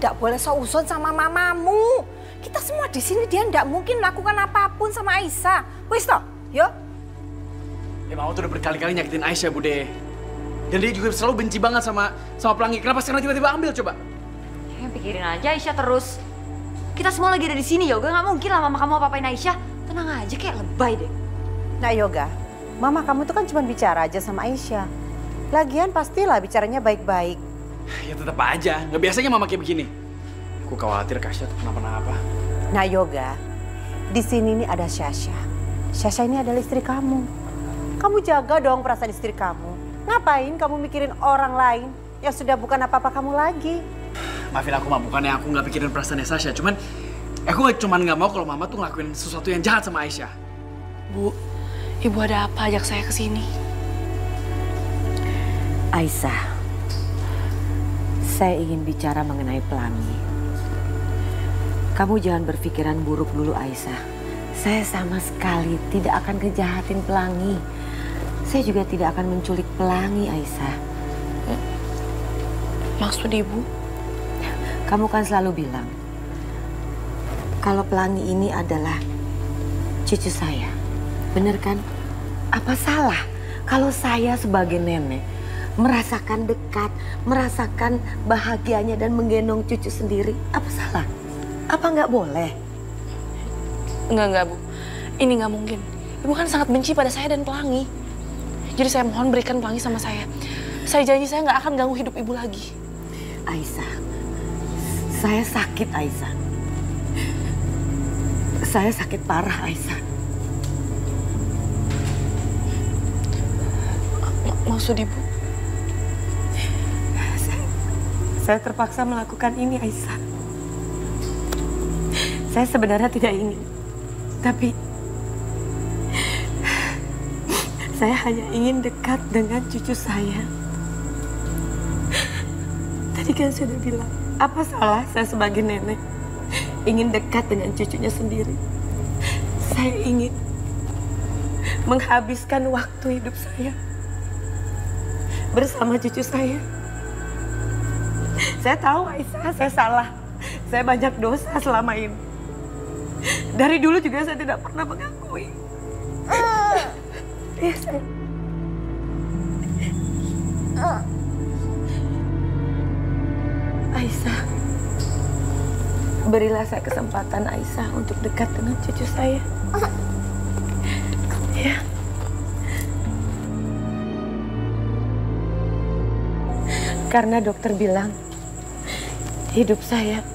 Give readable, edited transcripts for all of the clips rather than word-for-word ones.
ndak boleh seuzon sama mamamu. Kita semua di sini dia ndak mungkin melakukan apapun sama Aisyah. Wis toh, yo. Ya mama tuh udah berkali-kali nyakitin Aisyah, Bude. Dan dia juga selalu benci banget sama Pelangi. Kenapa sekarang tiba-tiba ambil coba? Ya, pikirin aja Aisyah terus. Kita semua lagi ada di sini, Yoga. Nggak mungkin lah mama kamu apa-apain Aisyah. Tenang aja, kayak lebay deh. Nah Yoga, mama kamu tuh kan cuma bicara aja sama Aisyah. Lagian pastilah bicaranya baik-baik. Ya tetap aja, nggak biasanya mama kayak begini. Aku khawatir Aisyah tuh kenapa-napa. Nah Yoga, di sini nih ada Syasha. Syasha ini adalah istri kamu. Kamu jaga dong perasaan istri kamu. Ngapain kamu mikirin orang lain yang sudah bukan apa-apa kamu lagi? Maafin aku, bukannya aku nggak pikirin perasaannya Sasha. Cuman aku nggak mau kalau mama tuh ngelakuin sesuatu yang jahat sama Aisyah. Bu, ibu ada apa ajak saya ke sini? Aisyah, saya ingin bicara mengenai Pelangi. Kamu jangan berpikiran buruk dulu Aisyah. Saya sama sekali tidak akan kejahatin Pelangi. Saya juga tidak akan menculik Pelangi Aisyah. Maksud ibu? Kamu kan selalu bilang kalau Pelangi ini adalah cucu saya. Bener kan? Apa salah kalau saya sebagai nenek merasakan dekat, merasakan bahagianya dan menggendong cucu sendiri? Apa salah? Apa nggak boleh? Enggak, Bu. Ini nggak mungkin. Ibu kan sangat benci pada saya dan Pelangi. Jadi saya mohon berikan Pelangi sama saya. Saya janji saya nggak akan ganggu hidup ibu lagi. Aisyah, saya sakit Aisyah. Saya sakit parah Aisyah. Maksud ibu? Saya terpaksa melakukan ini Aisyah. Saya sebenarnya tidak ingin. Tapi saya hanya ingin dekat dengan cucu saya. Tadi kan sudah bilang, apa salah saya sebagai nenek ingin dekat dengan cucunya sendiri. Saya ingin menghabiskan waktu hidup saya bersama cucu saya. Saya tahu Aisyah, saya salah. Saya banyak dosa selama ini. Dari dulu juga saya tidak pernah mengakui. Iya, saya. Aisyah, berilah saya kesempatan Aisyah untuk dekat dengan cucu saya. Ya. Karena dokter bilang hidup saya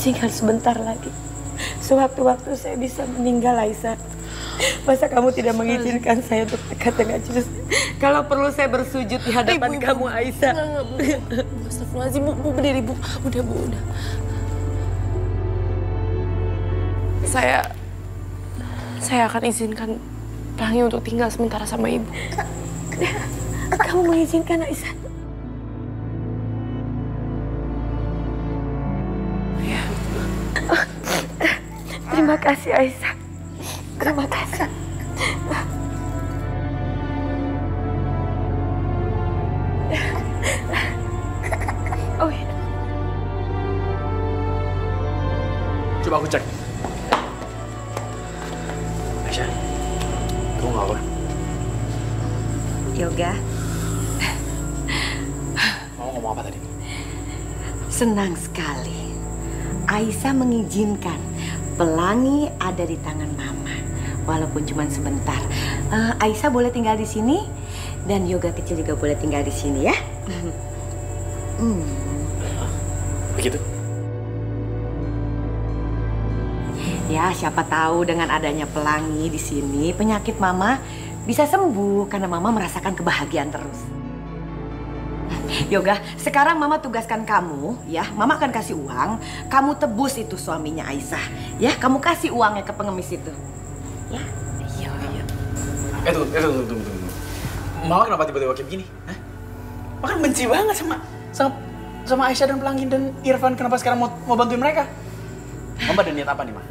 tinggal sebentar lagi. Sewaktu-waktu saya bisa meninggal, Aisyah. Masa kamu tidak mengizinkan saya untuk dekat dengan cucu saya? Kalau perlu saya bersujud di hadapan kamu, Aisyah. Enggak, Bu. Astagfirullahaladzim, Bu. Berdiri, Bu. Udah, Bu, udah. Saya akan izinkan Pelangi untuk tinggal sementara sama Ibu. Kamu mengizinkan, Aisyah? Ya. Terima kasih, Aisyah. Terima kasih. Oh iya. Coba aku cek. Aisyah, kamu nggak apa? Yoga, Kamu ngomong apa tadi? senang sekali. Aisyah mengizinkan Pelangi ada di tangan Mama, walaupun cuma sebentar. Aisyah boleh tinggal di sini dan Yoga kecil juga boleh tinggal di sini ya. Begitu? Ya, siapa tahu dengan adanya Pelangi di sini penyakit Mama bisa sembuh karena Mama merasakan kebahagiaan terus. Yoga, sekarang Mama tugaskan kamu, ya. Mama akan kasih uang, kamu tebus itu suaminya Aisyah, ya. Kamu kasih uangnya ke pengemis itu, ya. Iya. Tunggu. Mama kenapa tiba-tiba kayak begini? Hah? Mama kan benci banget sama Aisyah dan Pelangi dan Irfan. Kenapa sekarang mau bantuin mereka? Mama ada niat apa nih, Ma?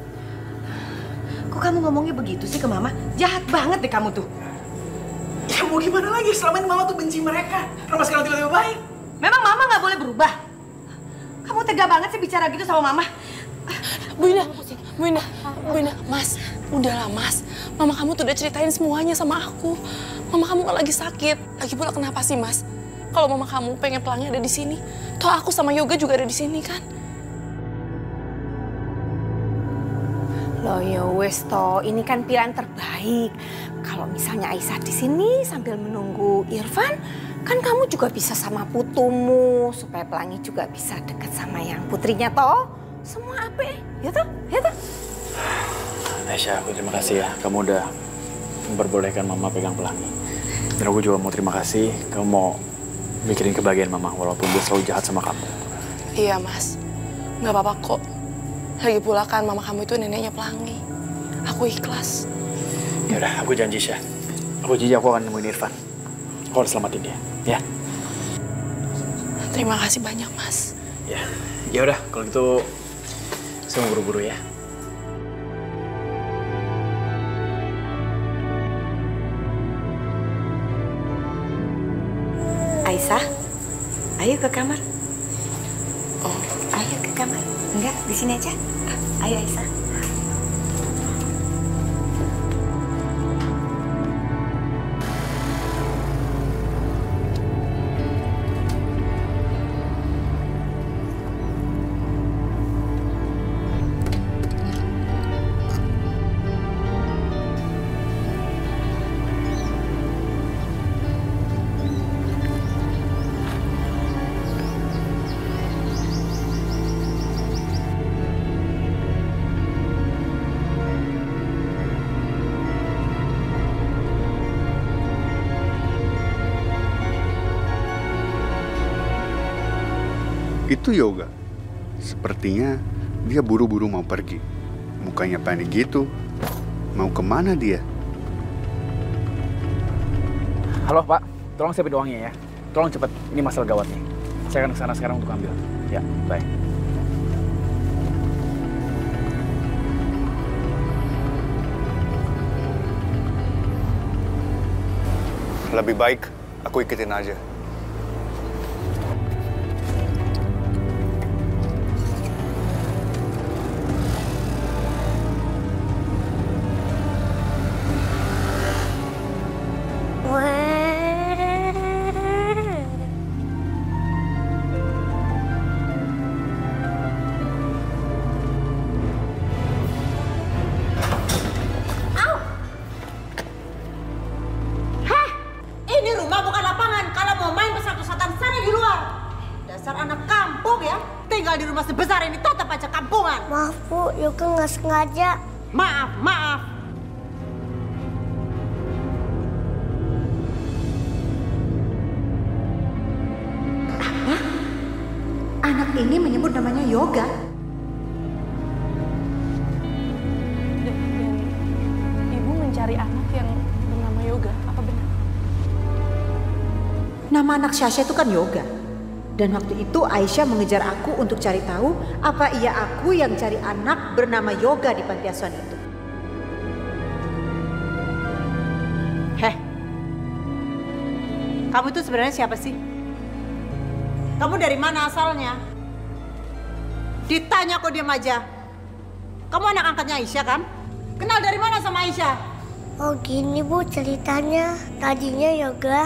Kok kamu ngomongnya begitu sih ke Mama? Jahat banget deh kamu tuh. Ya mau gimana lagi? Selama ini Mama tuh benci mereka. Kenapa sekarang tiba-tiba baik? Memang Mama nggak boleh berubah? Kamu tega banget sih bicara gitu sama Mama. Bu Ina, Mas, udahlah Mas. Mama kamu tuh udah ceritain semuanya sama aku. Mama kamu kan lagi sakit. Lagi pula kenapa sih Mas? Kalau mama kamu pengen Pelangi ada di sini, toh aku sama Yoga juga ada di sini kan? Loh ya wes toh, ini kan pilihan terbaik. Kalau misalnya Aisyah di sini sambil menunggu Irfan, kan kamu juga bisa sama putumu supaya Pelangi juga bisa dekat sama yang putrinya toh. Semua apa? Ya toh? Ya toh? Aisyah, aku terima kasih ya. Kamu udah memperbolehkan Mama pegang Pelangi. Dan aku juga mau terima kasih kamu mau mikirin kebahagiaan Mama walaupun dia selalu jahat sama kamu. Iya Mas, nggak apa-apa kok. Lagi pula kan mama kamu itu neneknya Pelangi. Aku ikhlas. Ya udah, aku janji Syah. Aku janji aku akan nemuin Irfan. Aku harus selamatin dia, ya. Terima kasih banyak Mas. Ya, ya udah kalau gitu saya mau buru-buru ya. Aisyah, ayo ke kamar. Oh, Ayo ke kamar. Enggak, di sini aja. Ayo Aisyah. Itu Yoga. Sepertinya dia buru-buru mau pergi. Mukanya panik gitu. Mau kemana dia? Halo Pak, tolong siapin uangnya ya. Tolong cepet, ini masalah gawat nih. Saya akan kesana sekarang untuk ambil. Ya, bye. Lebih baik aku ikutin aja. Ini rumah bukan lapangan. Kalau mau main pesat-pesatan sana di luar. Dasar anak kampung ya. Tinggal di rumah sebesar ini tetap aja kampungan. Maaf Bu, Yoga nggak sengaja. Maaf, maaf. Apa? Anak ini menyebut namanya Yoga. dan ibu mencari anak yang bernama Yoga, apa benar? Nama anak Syasha itu kan Yoga. Dan waktu itu Aisyah mengejar aku untuk cari tahu apa iya aku yang cari anak bernama Yoga di panti asuhan itu. Heh, kamu itu sebenarnya siapa sih? Kamu dari mana asalnya? Ditanya kok diam aja. Kamu anak angkatnya Aisyah kan? Kenal dari mana sama Aisyah? Oh gini Bu ceritanya. Tadinya Yoga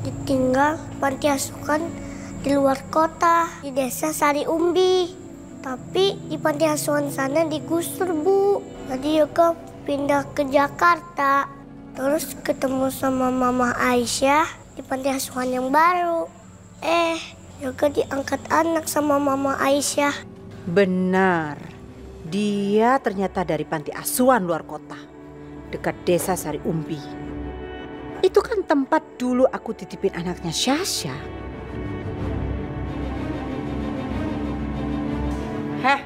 ditinggal panti asuhan di luar kota, di desa Sari Umbi. Tapi di panti asuhan sana digusur Bu. Jadi Yoga pindah ke Jakarta. Terus ketemu sama Mama Aisyah di panti asuhan yang baru. Yoga diangkat anak sama Mama Aisyah. Benar. Dia ternyata dari panti asuhan luar kota. Dekat desa Sari Umbi. Itu kan tempat dulu aku titipin anaknya Syasha. Heh,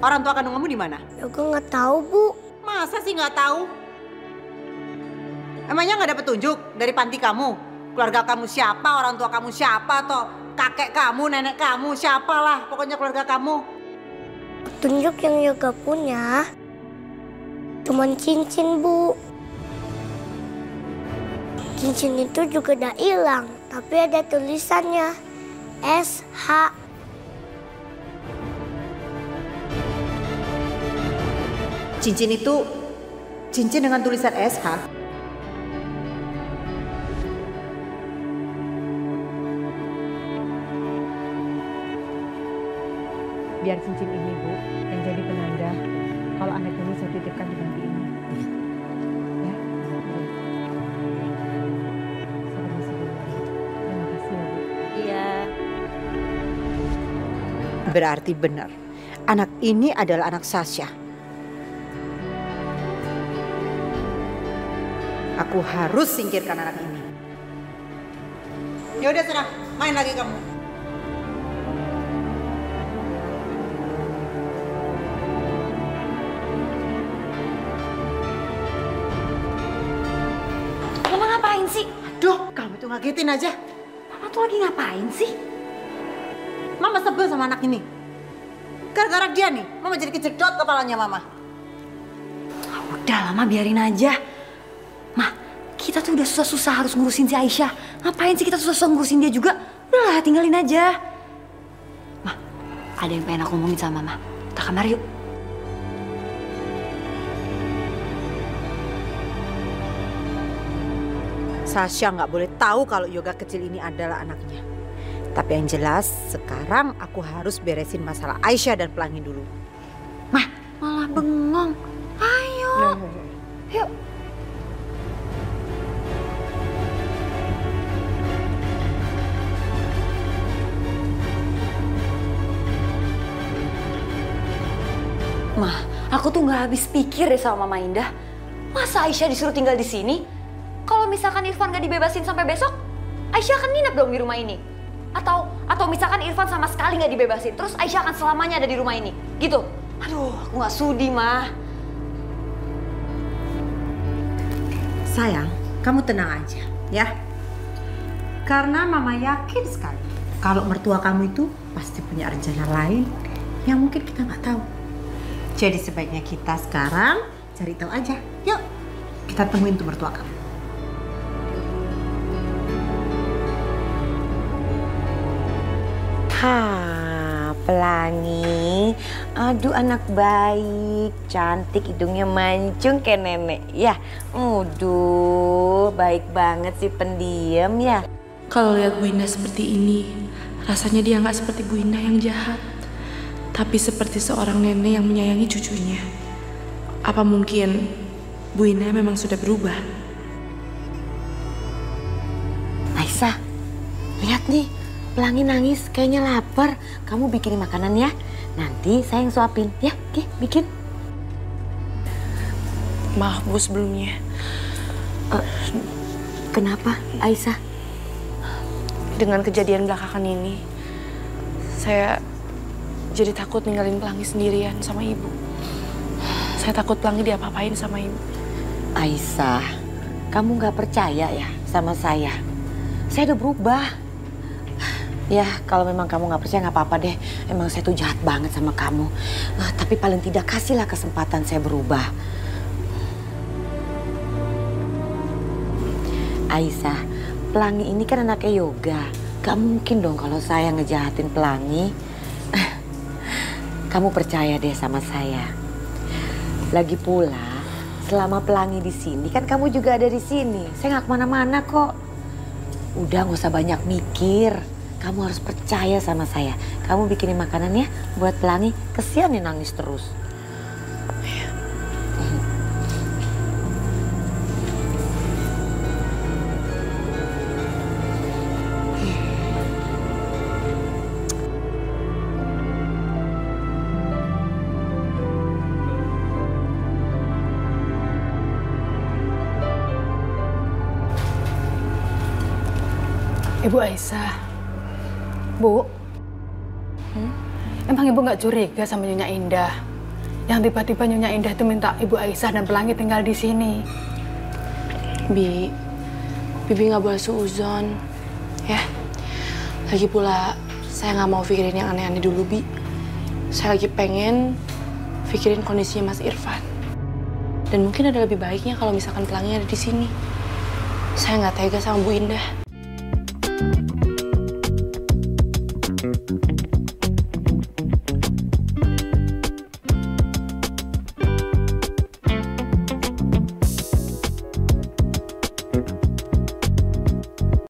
orang tua kandung kamu di mana? Yoga nggak tahu Bu. Masa sih nggak tahu? Emangnya nggak ada petunjuk dari panti kamu? Keluarga kamu siapa, orang tua kamu siapa, atau kakek kamu, nenek kamu, siapalah pokoknya keluarga kamu. Petunjuk yang Yoga punya cuman cincin Bu. Cincin itu juga udah hilang, tapi ada tulisannya SH. cincin itu cincin dengan tulisan SH. Biar cincin ini, Bu, yang jadi penanda kalau anak ini saya titipkan di panti ini. Ya. Saya permisi dulu. Terima kasih ya, Bu. Iya. Berarti benar, anak ini adalah anak Sasha. Aku harus singkirkan anak ini. Ya udah serah, main lagi kamu. Mama ngapain sih? Aduh, kamu tuh ngagetin aja. Mama tuh lagi ngapain sih? Mama sebel sama anak ini. Gara-gara dia nih, Mama jadi kejedot kepalanya Mama. Udah lama biarin aja. Mah, kita tuh udah susah-susah harus ngurusin si Aisyah. Ngapain sih kita susah-susah ngurusin dia juga? Udah lah, tinggalin aja. Mah, ada yang pengen aku ngomongin sama Mama. Kita kamar yuk. Sasha nggak boleh tahu kalau Yoga kecil ini adalah anaknya. Tapi yang jelas, sekarang aku harus beresin masalah Aisyah dan Pelangi dulu. Mah, malah bengong. Ayo. Yuk. Mah, aku tuh nggak habis pikir deh sama Mama Indah. Masa Aisyah disuruh tinggal di sini? Kalau misalkan Irfan nggak dibebasin sampai besok, Aisyah akan nginep dong di rumah ini. Atau misalkan Irfan sama sekali nggak dibebasin, terus Aisyah akan selamanya ada di rumah ini, gitu. Aduh, aku nggak sudi, Mah. Sayang, kamu tenang aja, ya. Karena Mama yakin sekali kalau mertua kamu itu pasti punya rencana lain yang mungkin kita nggak tahu. Jadi sebaiknya kita sekarang cari tahu aja. Yuk, kita temuin tuh mertua kamu. Pelangi, aduh anak baik, cantik, hidungnya mancung kayak nenek, ya. Aduh, baik banget sih, pendiam ya. Kalau lihat Bu Indah seperti ini, rasanya dia nggak seperti Bu Indah yang jahat, tapi seperti seorang nenek yang menyayangi cucunya. Apa mungkin Bu Indah memang sudah berubah? Aisyah, lihat nih, Pelangi nangis, kayaknya lapar. Kamu bikinin makanan ya, nanti saya yang suapin, ya. Oke, bikin. Maaf Bu sebelumnya. Kenapa, Aisyah? Dengan kejadian belakangan ini, saya jadi takut ninggalin Pelangi sendirian sama Ibu. Saya takut Pelangi diapa-apain sama Ibu. Aisyah, kamu nggak percaya ya sama saya? Saya udah berubah. Ya, kalau memang kamu nggak percaya nggak apa-apa deh. Emang saya tuh jahat banget sama kamu. Tapi paling tidak kasihlah kesempatan saya berubah. Aisyah, Pelangi ini kan anaknya Yoga. Gak mungkin dong kalau saya ngejahatin Pelangi. Kamu percaya deh sama saya. Lagi pula, selama Pelangi di sini kan kamu juga ada di sini. Saya nggak kemana-mana kok. Udah nggak usah banyak mikir. Kamu harus percaya sama saya. Kamu bikinin makanannya buat Pelangi. Kesian nih nangis terus. Ibu Aisyah, Bu, emang Ibu nggak curiga sama Nyonya Indah? Yang tiba-tiba Nyonya Indah itu minta Ibu Aisyah dan Pelangi tinggal di sini. Bibi nggak boleh suuzon, ya. Lagi pula, saya nggak mau pikirin yang aneh-aneh dulu, Bi. Saya lagi pengen pikirin kondisinya Mas Irfan. Dan mungkin ada lebih baiknya kalau misalkan Pelangi ada di sini. Saya nggak tega sama Bu Indah.